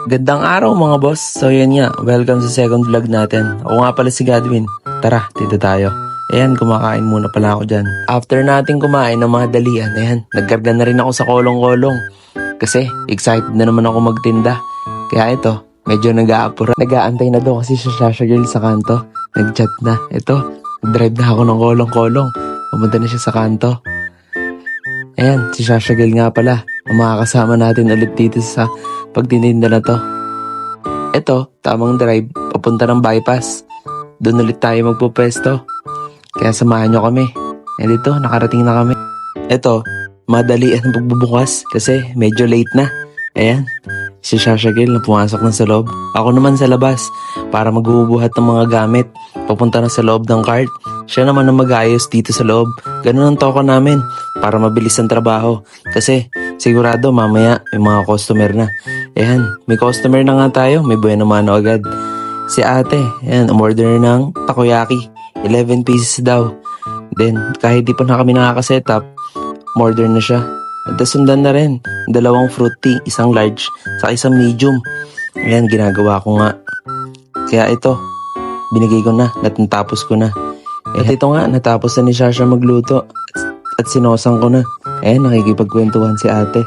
Gandang araw mga boss. So yan nga, welcome sa second vlog natin. Ako nga pala si Godwin. Tara, dito tayo. Ayan, kumakain muna pala ako dyan. After natin kumain ng mga dalian, ayan, nagkarga na rin ako sa kolong-kolong. Kasi excited na naman ako magtinda. Kaya ito, medyo nag-aapura. Nag-aantay na daw kasi si Shasha Girl sa kanto. Nag-chat na. Ito, drive na ako ng kolong-kolong. Pumunta na siya sa kanto. Ayan, si Shasha Girl nga pala. Ang makakasama natin ulit dito sa pagtitinda na to. Ito, tamang drive, papunta ng bypass. Doon ulit tayo magpupwesto. Kaya samahan nyo kami. E dito, nakarating na kami. Ito, madali ang pagbubukas kasi medyo late na. Ayan, si Shasha Girl na pumasok na sa loob. Ako naman sa labas para magbubuhat ng mga gamit. Papunta na sa loob ng cart. Siya naman ang mag-ayos dito sa loob. Ganun ang toko namin para mabilis ang trabaho. Kasi sigurado mamaya may mga customer na. Ayan, may customer na nga tayo. May buena mano agad. Si ate, ayan, umorder ng takoyaki. 11 pieces daw. Then, kahit di pa na kami nakaka-setup, umorder na siya. At sundan na rin, 2 fruit tea, 1 large, saka 1 medium. Ayan, ginagawa ko nga. Kaya ito, binigay ko na, natapos ko na. At ito nga, natapos na ni Shasha magluto. At sinosang ko na. Ayan, nakikipagkwentuhan si ate.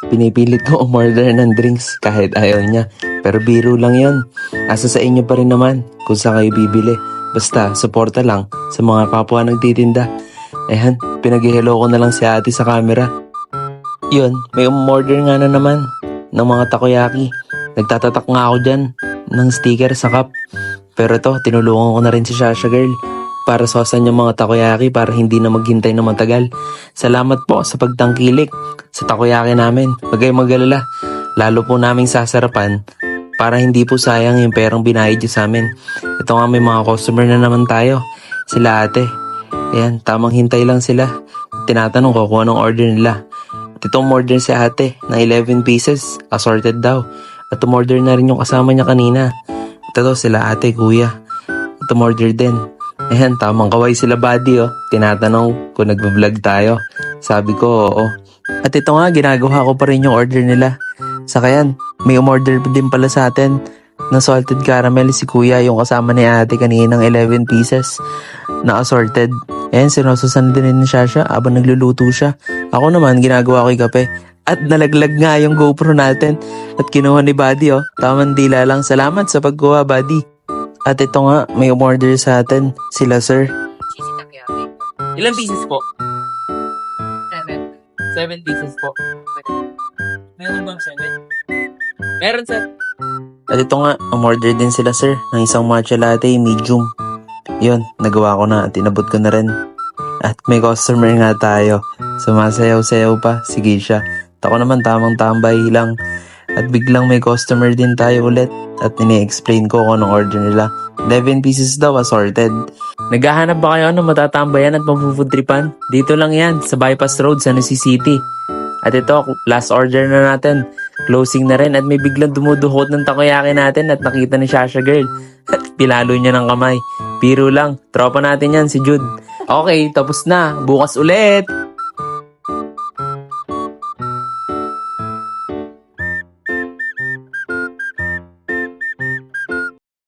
Pinipilit ko umorder ng drinks kahit ayaw niya. Pero biro lang yon. Asa sa inyo pa rin naman kung saan kayo bibili. Basta, suporta lang sa mga kapwa nagtitinda. Ayan, pinag-hello ko na lang si ate sa camera. Yun, may umorder nga na naman ng mga takoyaki. Nagtatatak nga ako dyan ng sticker sa cup. Pero to, tinulungan ko na rin si Shasha Girl para sosan yung mga takoyaki para hindi na maghintay na matagal. Salamat po sa pagtangkilik sa takoyaki namin. Huwag kayong mag-alala. Lalo po naming sasarapan para hindi po sayang yung perang binayad nyo sa amin. Ito nga, may mga customer na naman tayo. Sila ate. Ayan, tamang hintay lang sila. Tinatanong ko kung anong order nila. At itong order si ate ng 11 pieces. Assorted daw. At umorder na rin yung kasama niya kanina. At ito sila ate, kuya. At umorder din. Ayan, tamang kaway sila buddy oh. Tinatanong kung nagbablog tayo. Sabi ko oo. At ito nga, ginagawa ko pa rin yung order nila. Saka yan, may umorder din pala sa atin na salted caramel si kuya, yung kasama ni ate kaninang 11 pieces na assorted. Ayan, sinususan din ni Shasha habang nagluluto siya. Ako naman, ginagawa ko yung kape. At nalaglag nga yung GoPro natin at kinuha ni buddy oh. Tamang dila lang. Salamat sa pagkuha buddy. At ito nga, may umorder sa atin. Sila sir. Cheesy takoyaki. Ilang pieces po? 7. 7 pieces po. Meron bang 7? Meron sir. At ito nga, umorder din sila sir ng 1 matcha latte medium. Yun, nagawa ko na at inabot ko na rin. At may customer nga tayo. Sumasayaw-sayaw pa, sige siya. Ako naman tamang tambay lang. At biglang may customer din tayo ulit. At ini-explain ko kung anong order nila. 11 pieces daw assorted. Naghahanap ba kayo ng matatambayan at mapuputripan? Dito lang yan, sa Bypass Road, San Jose City. At ito, last order na natin. Closing na rin at may biglang dumuduhot ng takoyaki natin at nakita ni Shasha Girl. At pilalo niya ng kamay. Biro lang, tropa natin yan si Jude. Okay, tapos na. Bukas ulit!